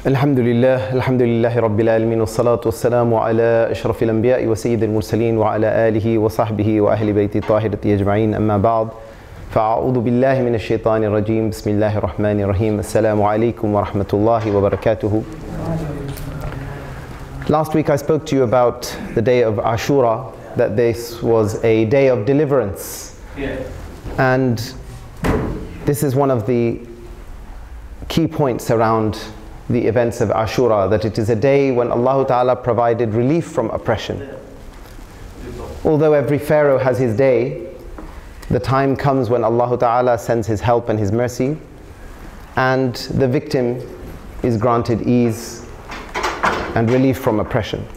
الحمد لله رب العالمين والصلاة والسلام على أشرف الأنبياء وسيد المرسلين وعلى آله وصحبه وأهل بيت الطاهرة أجمعين أما بعد فأعوذ بالله من الشيطان الرجيم بسم الله الرحمن الرحيم السلام عليكم ورحمة الله وبركاته. Last week I spoke to you about the day of Ashura, that this was a day of deliverance. And this is one of the key points around the events of Ashura, that it is a day when Allah Ta'ala provided relief from oppression. Although every pharaoh has his day, the time comes when Allah Ta'ala sends his help and his mercy, and the victim is granted ease and relief from oppression.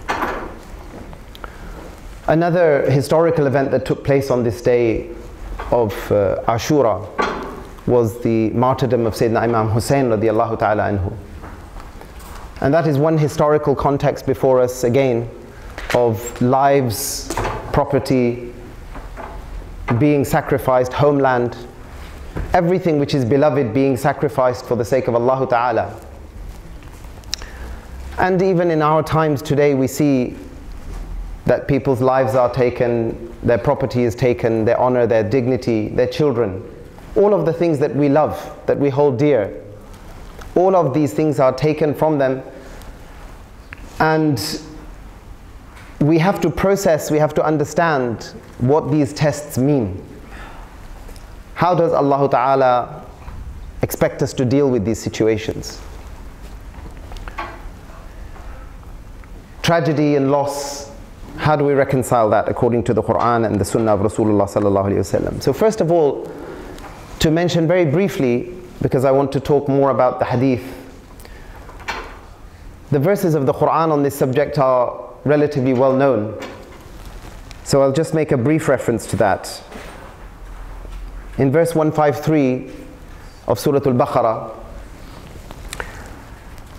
Another historical event that took place on this day of Ashura was the martyrdom of Sayyidina Imam Hussein radiallahu ta'ala anhu. And that is one historical context before us again of lives, property being sacrificed, homeland, everything which is beloved being sacrificed for the sake of Allah Ta'ala. And even in our times today we see that people's lives are taken, their property is taken, their honor, their dignity, their children, all of the things that we love, that we hold dear. All of these things are taken from them, and we have to process, we have to understand what these tests mean. How does Allah Ta'ala expect us to deal with these situations? Tragedy and loss, how do we reconcile that according to the Quran and the Sunnah of Rasulullah Sallallahu Alaihi Wasallam? So first of all, to mention very briefly, because I want to talk more about the Hadith, the verses of the Quran on this subject are relatively well known. So I'll just make a brief reference to that. In verse 153 of Surah Al-Baqarah,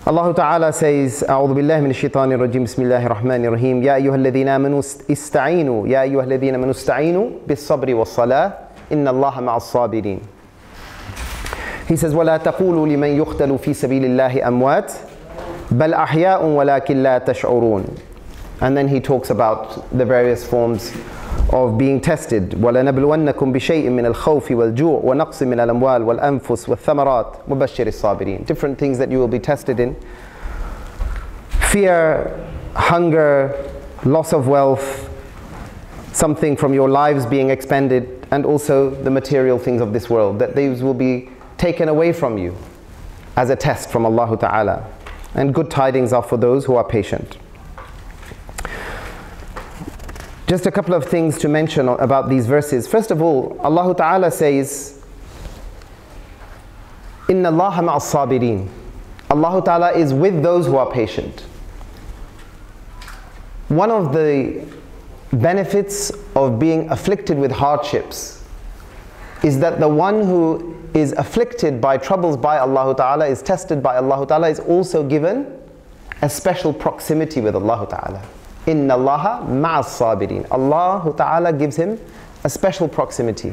Allah Ta'ala says, أعوذ بالله من الشيطان الرجيم بسم الله الرحمن الرحيم يا أيها الذين آمنوا استعينوا يا أيها الذين آمنوا استعينوا بالصبر والصلاة إن الله مع الصابرين. He says, وَلَا تَقُولُوا لِمَنْ يُقْتَلُ فِي سَبِيلِ اللَّهِ أَمْوَاتٍ بَلْ أَحْيَاءٌ وَلَكِنْ لَا تَشْعُرُونَ. And then he talks about the various forms of being tested. وَلَنَبْلُوَنَّكُمْ بِشَيْءٍ مِّنَ الْخَوْفِ وَالْجُوعِ وَنَقْصٍ مِّنَ الْأَمْوَالِ وَالْأَنفُسِ وَالثَّمَرَاتِ وَبَشِّرِ الصَّابِرِينَ. Different things that you will be tested in. Fear, hunger, loss of wealth, something from your lives being expended, and also the material things of this world, that these will be taken away from you as a test from Allah Ta'ala. And good tidings are for those who are patient. Just a couple of things to mention about these verses. First of all, Allah Ta'ala says, Inna Allaha ma'as sabirin. Allah Ta'ala is with those who are patient. One of the benefits of being afflicted with hardships is that the one who is afflicted by troubles by Allah Ta'ala, is tested by Allah Ta'ala, is also given a special proximity with Allah Ta'ala. Inna Allaha ma'as sabirin. Allah Ta'ala gives him a special proximity.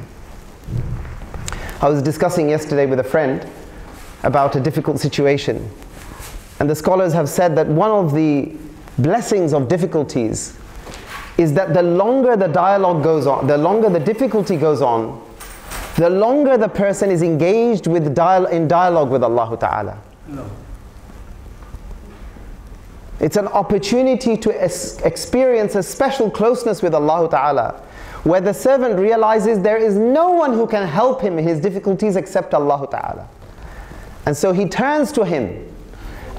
I was discussing yesterday with a friend about a difficult situation, and the scholars have said that one of the blessings of difficulties is that the longer the dialogue goes on, the longer the difficulty goes on, the longer the person is engaged with in dialogue with Allah Ta'ala. No. It's an opportunity to experience a special closeness with Allah Ta'ala, where the servant realizes there is no one who can help him in his difficulties except Allah Ta'ala. And so he turns to him,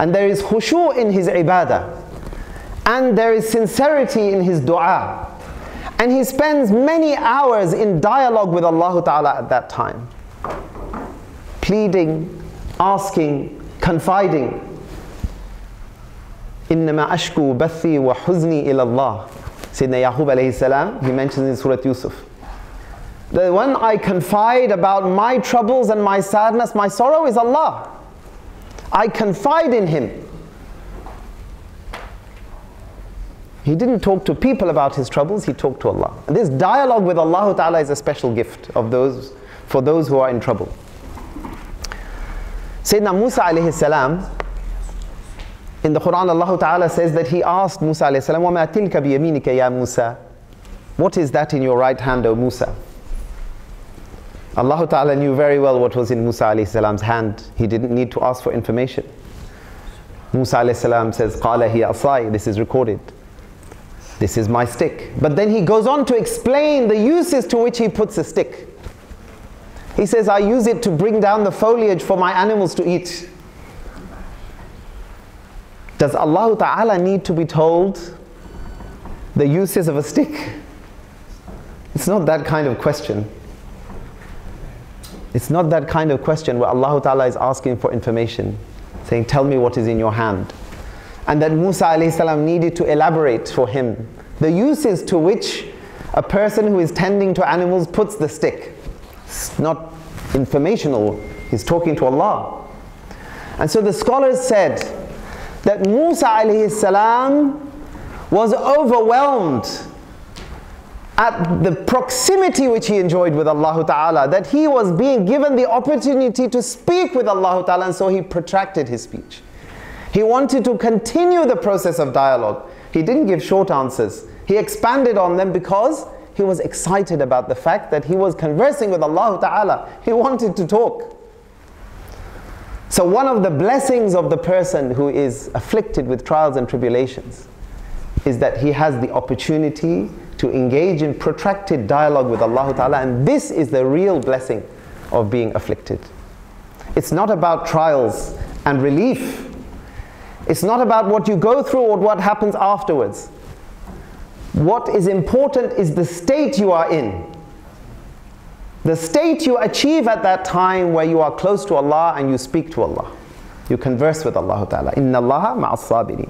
and there is khushu' in his ibadah, and there is sincerity in his dua. And he spends many hours in dialogue with Allah Ta'ala at that time, pleading, asking, confiding. إِنَّمَا أَشْكُو بَثِّي وَحُزْنِي إِلَى اللَّهِ. Sayyidina Yaqub alayhi salam, he mentions in Surah Yusuf, the one I confide about my troubles and my sadness, my sorrow, is Allah. I confide in Him. He didn't talk to people about his troubles, he talked to Allah. And this dialogue with Allah Ta'ala is a special gift for those who are in trouble. Sayyidina Musa alayhi salam, In the Quran, Allah Ta'ala says that He asked Musa alayhi salam, وَمَا تِلْكَ بِيَمِينِكَ يَا Musa? What is that in your right hand, O Musa? Allah Ta'ala knew very well what was in Musa alayhi salam's hand. He didn't need to ask for information. Musa alayhi salam says, قَالَ هِيَ أَصَاي. This is recorded. This is my stick. But then he goes on to explain the uses to which he puts a stick. He says, I use it to bring down the foliage for my animals to eat. Does Allah Ta'ala need to be told the uses of a stick? It's not that kind of question. It's not that kind of question where Allah Ta'ala is asking for information, saying, tell me what is in your hand. And that Musa alayhi salam needed to elaborate for him the uses to which a person who is tending to animals puts the stick. It's not informational, he's talking to Allah. And so the scholars said that Musa alayhi salam was overwhelmed at the proximity which he enjoyed with Allah Ta'ala, that he was being given the opportunity to speak with Allah Ta'ala, and so he protracted his speech. He wanted to continue the process of dialogue. He didn't give short answers. He expanded on them because he was excited about the fact that he was conversing with Allah Ta'ala. He wanted to talk. So one of the blessings of the person who is afflicted with trials and tribulations is that he has the opportunity to engage in protracted dialogue with Allah Ta'ala, and this is the real blessing of being afflicted. It's not about trials and relief. It's not about what you go through or what happens afterwards. What is important is the state you are in. The state you achieve at that time where you are close to Allah and you speak to Allah. You converse with Allah Ta'ala. Inna Allaha ma'as sabirin.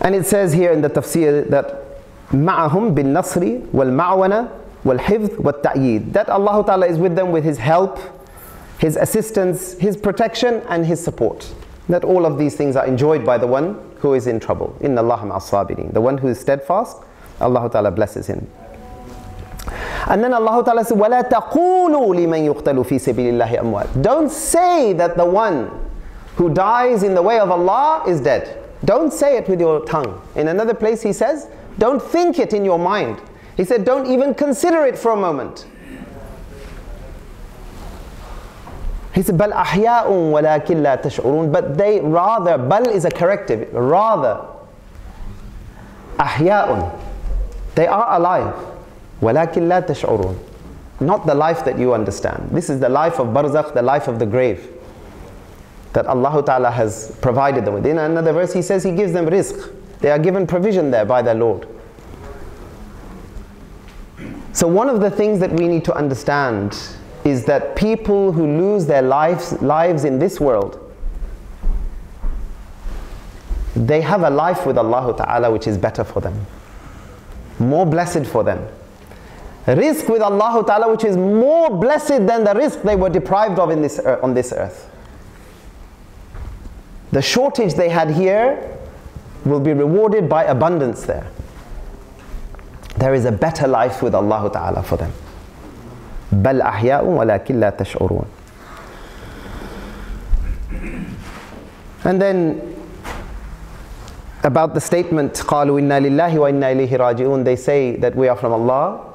And it says here in the tafsir that ma'ahum bin nasri wal ma'wana wal hifz wal ta'yid. That Allah Ta'ala is with them with His help, His assistance, His protection and His support. That all of these things are enjoyed by the one who is in trouble. Inna Allaha ma'as sabirin. The one who is steadfast, Allah Ta'ala blesses him. And then Allah Ta'ala says, وَلَا تَقُولُوا لِمَنْ يُقْتَلُ فِي سَبِيلِ اللَّهِ أَمْوَاتٍ. Don't say that the one who dies in the way of Allah is dead. Don't say it with your tongue. In another place He says, don't think it in your mind. He said, don't even consider it for a moment. He said, بَلْ أَحْيَاءٌ وَلَكِنْ لَا تَشْعُرُونَ. But they rather, bal is a corrective, rather, أَحْيَاءٌ. They are alive. وَلَكِنْ لَا تَشْعُرُونَ. Not the life that you understand. This is the life of barzakh, the life of the grave, that Allah Ta'ala has provided them with. In another verse He says He gives them rizq. They are given provision there by their Lord. So one of the things that we need to understand is that people who lose their lives in this world, they have a life with Allah Ta'ala which is better for them, more blessed for them. Rizq with Allah Ta'ala which is more blessed than the rizq they were deprived of on this earth. The shortage they had here will be rewarded by abundance there. There is a better life with Allah Ta'ala for them. بَلْ أَحْيَاءٌ وَلَكِنْ لَا تَشْعُرُونَ. And then about the statement قَالُوا إِنَّا لِلَّهِ وَإِنَّا إِلَيْهِ رَاجِعُونَ. They say that we are from Allah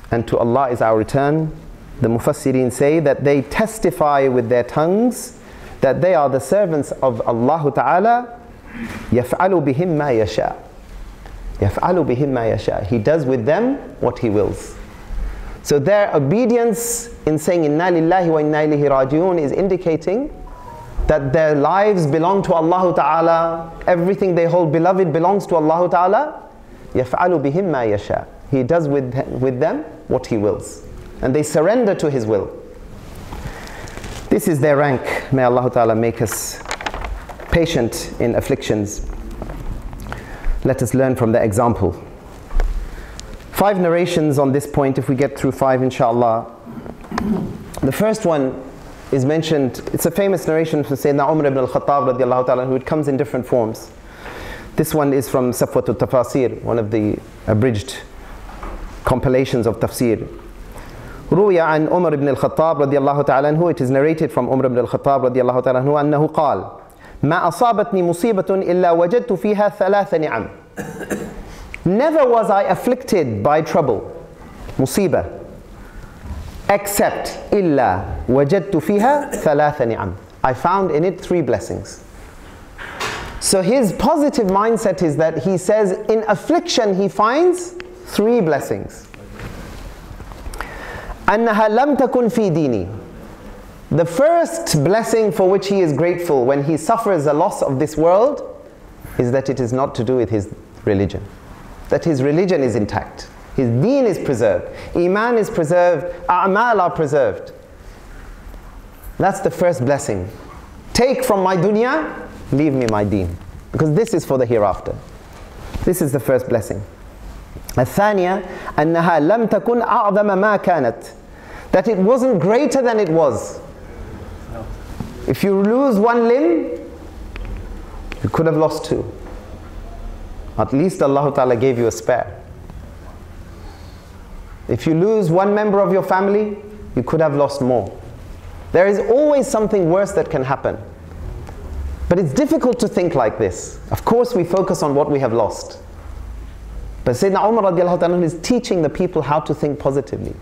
and to Allah is our return. The Mufassirin say that they testify with their tongues that they are the servants of Allah Ta'ala. يَفْعَلُ بِهِمْ مَا يَشَاءُ. يَفْعَلُ بِهِمْ مَا يَشَاءُ. He does with them what He wills. So their obedience in saying إِنَّا لِلَّهِ وَإِنَّا إِلَيْهِ رَاجِعُونَ is indicating that their lives belong to Allah Ta'ala. Everything they hold beloved belongs to Allah Ta'ala. يَفْعَلُ بِهِمْ مَا يَشَاءُ. He does with them what He wills. And they surrender to His will. This is their rank. May Allah Ta'ala make us patient in afflictions. Let us learn from their example. 5 narrations on this point, if we get through 5 inshallah. The first one is mentioned, it's a famous narration from Sayyidina Umar ibn al-Khattab radiallahu ta'ala, who it comes in different forms. This one is from Safwatul Tafasir, one of the abridged compilations of tafsir, روي عن عمر بن الخطاب رضي الله تعالى عنه, it is narrated from Umar ibn al-Khattab رضي الله تعالى عنه أنه قال ما أصابتني مصيبة إلا وجدت فيها ثلاث نعم. Never was I afflicted by trouble, مصيبة, except إلا وجدت فيها ثلاث نعم. I found in it 3 blessings. So his positive mindset is that he says in affliction he finds 3 blessings. أنها لم تكن في ديني. The first blessing for which he is grateful when he suffers the loss of this world is that it is not to do with his religion. That his religion is intact. His deen is preserved. Iman is preserved. A'mal are preserved. That's the first blessing. Take from my dunya, leave me my deen. Because this is for the hereafter. This is the first blessing. الثانية أنها لم تكن أعظم ما كانت. That it wasn't greater than it was. If you lose 1 limb, you could have lost 2. At least Allah Ta'ala gave you a spare. If you lose 1 member of your family, you could have lost more. There is always something worse that can happen. But it's difficult to think like this. Of course we focus on what we have lost. But Sayyidina Umar radiallahu ta'ala is teaching the people how to think positively.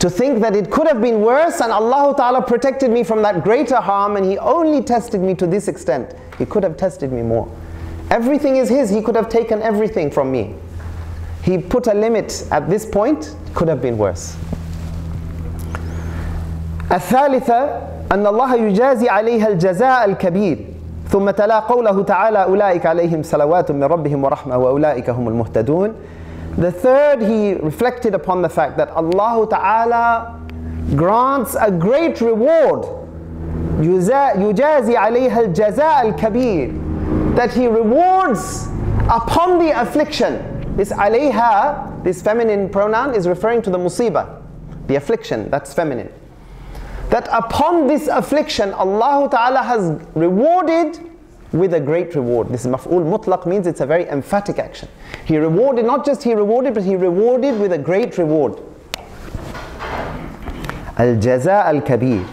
To think that it could have been worse and Allah Ta'ala protected me from that greater harm and He only tested me to this extent. He could have tested me more. Everything is His. He could have taken everything from me. He put a limit at this point. It could have been worse. الثالثة أن الله يجازي عليها الجزاء الكبير ثم تلا قوله تعالى أولئك عليهم صلوات من ربهم ورحمة وأولئك هم المهتدون. The third, he reflected upon the fact that Allah Ta'ala grants a great reward. يجازي عليها الجزاء الكبير. That He rewards upon the affliction. This alayha, this feminine pronoun is referring to the musibah, the affliction, that's feminine. That upon this affliction, Allah Ta'ala has rewarded with a great reward. This maf'ul mutlaq means it's a very emphatic action. He rewarded, not just He rewarded, but He rewarded with a great reward. Al-jaza al-kabir.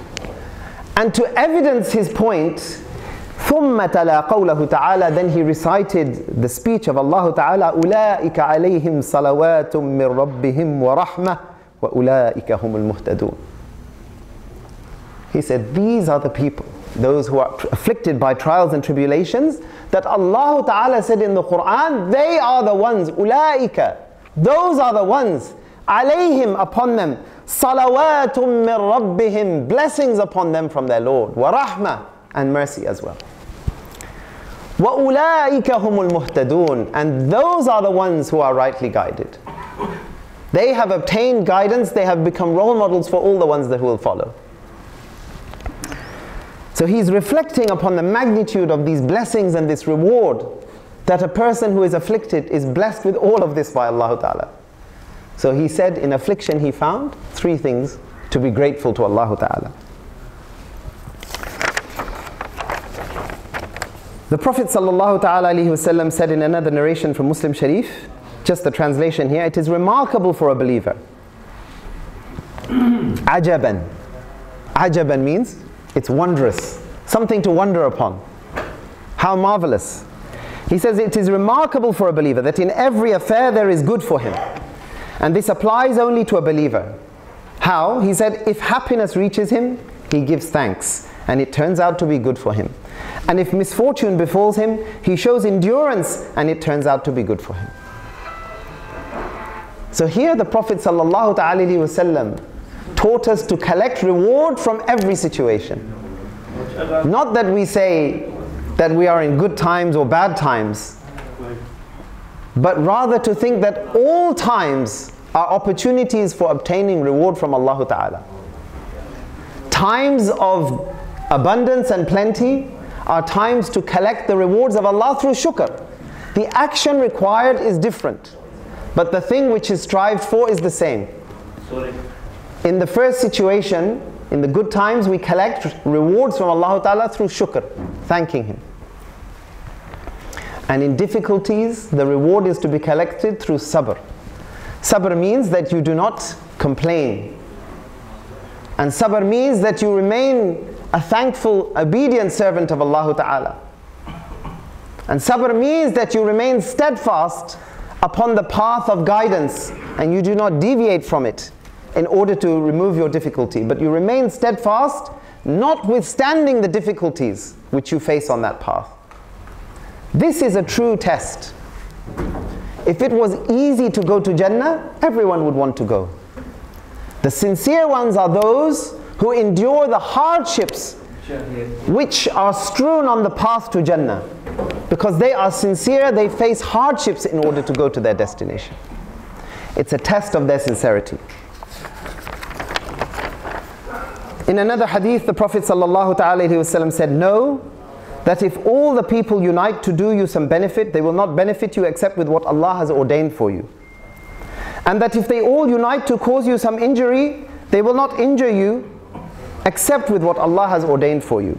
And to evidence his point, ثُمَّ تَلَا قَوْلَهُ تَعَالَى, then he recited the speech of Allah Ta'ala, أُولَٰئِكَ عَلَيْهِمْ صَلَوَاتٌ مِّن رَبِّهِمْ وَرَحْمَةٌ وَأُولَٰئِكَ هُمُ الْمُهْتَدُونَ. He said, these are the people, those who are afflicted by trials and tribulations, that Allah Ta'ala said in the Quran, they are the ones, أُولَٰئِكَ, those are the ones, عَلَيْهِمْ, upon them, صَلَوَاتٌ مِّن رَبِّهِمْ, blessings upon them from their Lord, وَرَحْمَةٌ, and mercy as well. وَأُولَٰئِكَ هُمُ الْمُهْتَدُونَ, and those are the ones who are rightly guided. They have obtained guidance, they have become role models for all the ones that will follow. So he's reflecting upon the magnitude of these blessings and this reward, that a person who is afflicted is blessed with all of this by Allah Ta'ala. So he said in affliction he found 3 things to be grateful to Allah Ta'ala. The Prophet Sallallahu Ta'ala Alaihi Wasallam said in another narration from Muslim Sharif, just the translation here, it is remarkable for a believer. Ajaban. Ajaban means it's wondrous, something to wonder upon. How marvelous. He says it is remarkable for a believer that in every affair there is good for him. And this applies only to a believer. How? He said if happiness reaches him, he gives thanks and it turns out to be good for him. And if misfortune befalls him, he shows endurance and it turns out to be good for him. So here the Prophet Sallallahu Alaihi Wasallam taught us to collect reward from every situation. Not that we say that we are in good times or bad times, but rather to think that all times are opportunities for obtaining reward from Allah Ta'ala. Times of abundance and plenty are times to collect the rewards of Allah through shukr. The action required is different, but the thing which is strived for is the same. In the first situation, in the good times, we collect rewards from Allah Ta'ala through shukr, thanking Him. And in difficulties, the reward is to be collected through sabr. Sabr means that you do not complain. And sabr means that you remain a thankful, obedient servant of Allah Ta'ala. And sabr means that you remain steadfast upon the path of guidance and you do not deviate from it in order to remove your difficulty, but you remain steadfast, notwithstanding the difficulties which you face on that path. This is a true test. If it was easy to go to Jannah, everyone would want to go. The sincere ones are those who endure the hardships which are strewn on the path to Jannah. Because they are sincere, they face hardships in order to go to their destination. It's a test of their sincerity. In another hadith, the Prophet ﷺ said, know that if all the people unite to do you some benefit, they will not benefit you except with what Allah has ordained for you. And that if they all unite to cause you some injury, they will not injure you except with what Allah has ordained for you.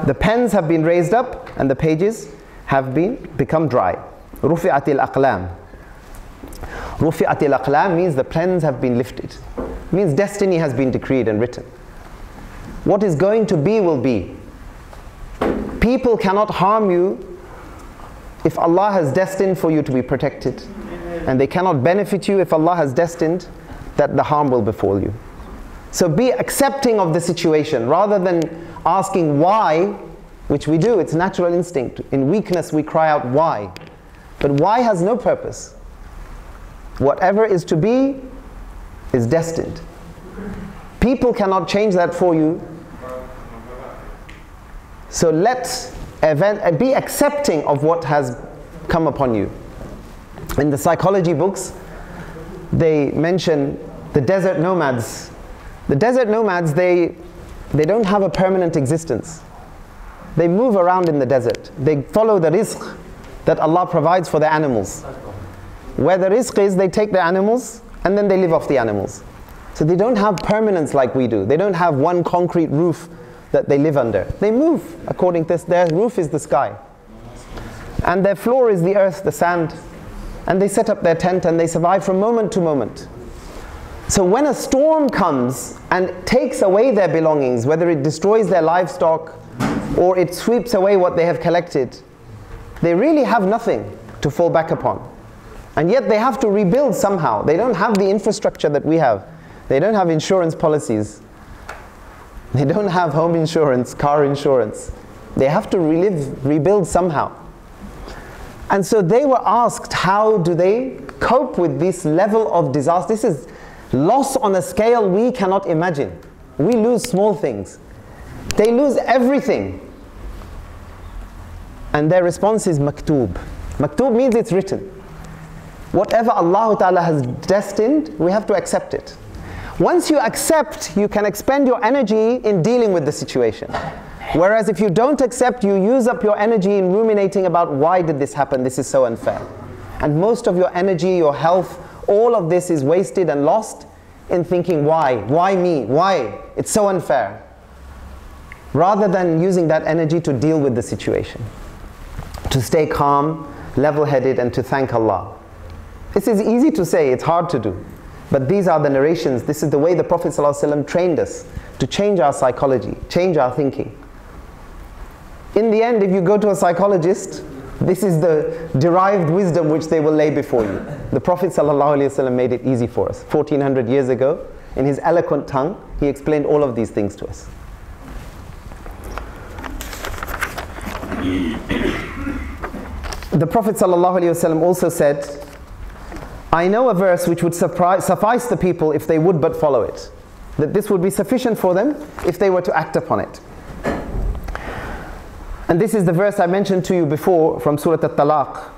The pens have been raised up and the pages have become dry. رُفِعَتِ الْأَقْلَامِ. رُفِعَتِ الْأَقْلَامِ means the pens have been lifted. It means destiny has been decreed and written. What is going to be will be. People cannot harm you if Allah has destined for you to be protected. And they cannot benefit you if Allah has destined that the harm will befall you. So be accepting of the situation rather than asking why, which we do. It's natural instinct. In weakness we cry out why. But why has no purpose. Whatever is to be is destined. People cannot change that for you. So be accepting of what has come upon you. In the psychology books, they mention the desert nomads. The desert nomads, they don't have a permanent existence. They move around in the desert. They follow the rizq that Allah provides for the animals. Where the rizq is, they take the animals and then they live off the animals. So they don't have permanence like we do. They don't have one concrete roof that they live under. They move according to this. Their roof is the sky. And their floor is the earth, the sand. And they set up their tent and they survive from moment to moment. So when a storm comes and takes away their belongings, whether it destroys their livestock or it sweeps away what they have collected, they really have nothing to fall back upon. And yet they have to rebuild somehow. They don't have the infrastructure that we have. They don't have insurance policies. They don't have home insurance, car insurance. They have to rebuild somehow. And so they were asked, how do they cope with this level of disaster? This is loss on a scale we cannot imagine. We lose small things. They lose everything. And their response is maktub. Maktub means it's written. Whatever Allah Ta'ala has destined, we have to accept it. Once you accept, you can expend your energy in dealing with the situation. Whereas if you don't accept, you use up your energy in ruminating about why did this happen, this is so unfair. And most of your energy, your health, all of this is wasted and lost in thinking why me, why, it's so unfair. Rather than using that energy to deal with the situation. To stay calm, level-headed and to thank Allah. This is easy to say, it's hard to do. But these are the narrations, this is the way the Prophet ﷺ trained us to change our psychology, change our thinking. In the end, if you go to a psychologist, this is the derived wisdom which they will lay before you. The Prophet ﷺ made it easy for us. 1400 years ago, in his eloquent tongue, he explained all of these things to us. The Prophet ﷺ also said, I know a verse which would suffice the people if they would but follow it. That this would be sufficient for them if they were to act upon it. And this is the verse I mentioned to you before from Surah At-Talaq.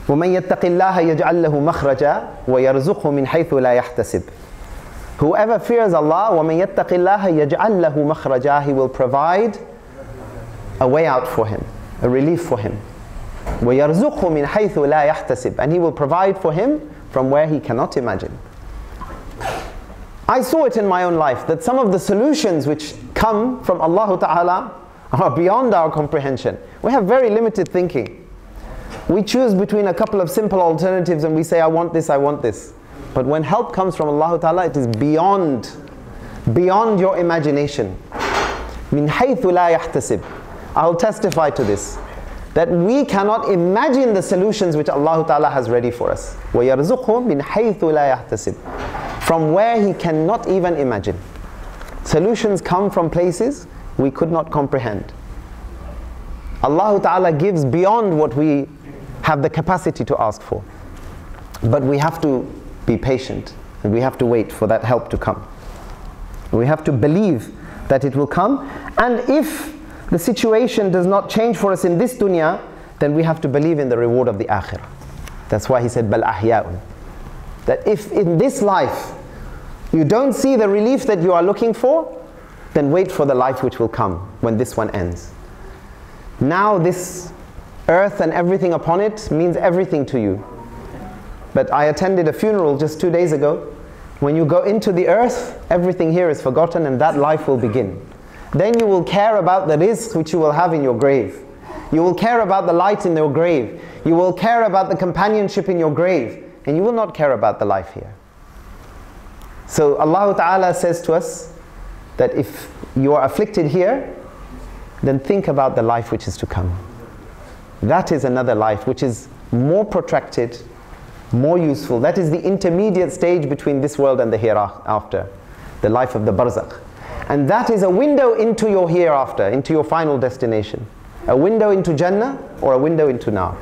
وَمَنْ يَتَّقِ اللَّهَ يَجْعَلْ لَهُ مَخْرَجًا وَيَرْزُقْهُ مِنْ حَيْثُ لَا يَحْتَسِبُ. Whoever fears Allah, وَمَنْ يَتَّقِ اللَّهَ يَجْعَلْ لَهُ مَخْرَجًا, He will provide a way out for him, a relief for him. وَيَرْزُقْهُ مِنْ حَيْثُ لَا يَحْتَسِبُ, and He will provide for him from where he cannot imagine. I saw it in my own life that some of the solutions which come from Allah Ta'ala are beyond our comprehension. We have very limited thinking. We choose between a couple of simple alternatives and we say, I want this, I want this. But when help comes from Allah Ta'ala, it is beyond your imagination. مِنْ حَيْثُ لَا يَحْتَسِبْ. I'll testify to this, that we cannot imagine the solutions which Allah Ta'ala has ready for us. وَيَرْزُقْهُ مِنْ حَيْثُ لَا يَحْتَسِبْ. From where he cannot even imagine. Solutions come from places we could not comprehend. Allah Ta'ala gives beyond what we have the capacity to ask for. But we have to be patient, and we have to wait for that help to come. We have to believe that it will come, and if the situation does not change for us in this dunya, then we have to believe in the reward of the akhirah. That's why he said, بَلْ أَحْيَاءٌ. That if in this life you don't see the relief that you are looking for, then wait for the life which will come when this one ends. Now this earth and everything upon it means everything to you. But I attended a funeral just 2 days ago. When you go into the earth, everything here is forgotten, and that life will begin. Then you will care about the rizq which you will have in your grave. You will care about the light in your grave. You will care about the companionship in your grave. And you will not care about the life here. So Allah Ta'ala says to us that if you are afflicted here, then think about the life which is to come. That is another life which is more protracted, more useful. That is the intermediate stage between this world and the hereafter, the life of the barzakh. And that is a window into your hereafter, into your final destination. A window into Jannah or a window into Nar.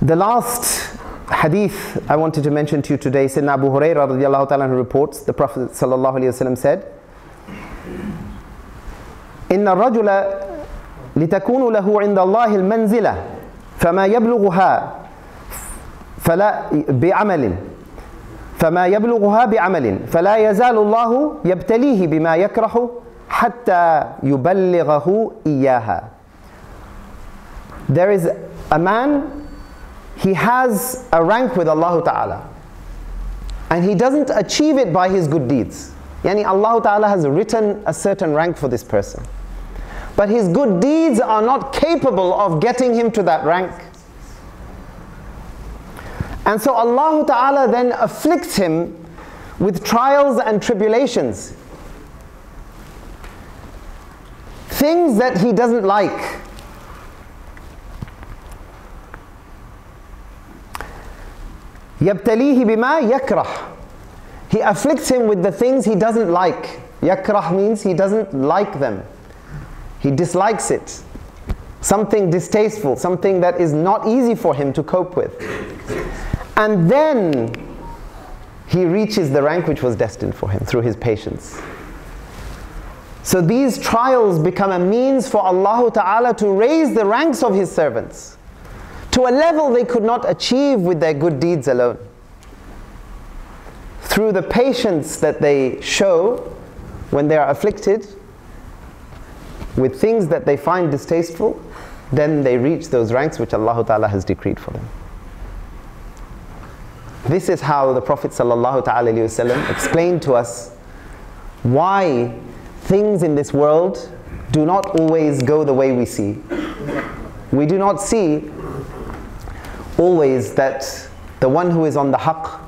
The last hadith I wanted to mention to you today, Sayyidina Abu Hurairah radiallahu ta'ala reports, the Prophet sallallahu alayhi wa sallam said, إِنَّ الرَّجُلَ لِتَكُونُ لَهُ عِنْدَ اللَّهِ الْمَنْزِلَةِ فما يبلغها بعمل فلا يزال الله يبتليه بما يكره حتى يبلغه إياها. There is a man, he has a rank with Allah Ta'ala, and he doesn't achieve it by his good deeds. Yani Allah Ta'ala has written a certain rank for this person, but his good deeds are not capable of getting him to that rank. And so Allah Ta'ala then afflicts him with trials and tribulations. Things that he doesn't like. يَبْتَلِيهِ بِمَا يَكْرَهُ. He afflicts him with the things he doesn't like. Yakrah means he doesn't like them. He dislikes it. Something distasteful, something that is not easy for him to cope with. And then he reaches the rank which was destined for him through his patience. So these trials become a means for Allah Ta'ala to raise the ranks of His servants to a level they could not achieve with their good deeds alone. Through the patience that they show when they are afflicted with things that they find distasteful, then they reach those ranks which Allah Ta'ala has decreed for them. This is how the Prophet ﷺ explained to us why things in this world do not always go the way we see. We do not see always that the one who is on the haqq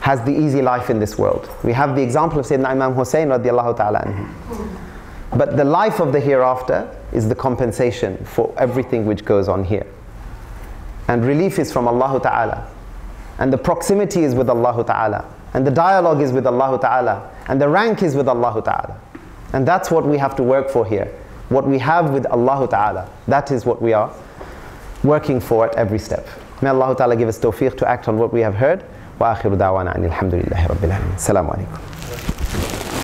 has the easy life in this world. We have the example of Sayyidina Imam Hussein radiallahu ta'ala anhu. But the life of the hereafter is the compensation for everything which goes on here. And relief is from Allah Ta'ala. And the proximity is with Allah Ta'ala. And the dialogue is with Allah Ta'ala. And the rank is with Allah Ta'ala. And that's what we have to work for here. What we have with Allah Ta'ala. That is what we are working for at every step. May Allah Ta'ala give us tawfiq to act on what we have heard. Wa akhiru da'wana anil hamdulillahi rabbil alamin. Assalamu alaikum.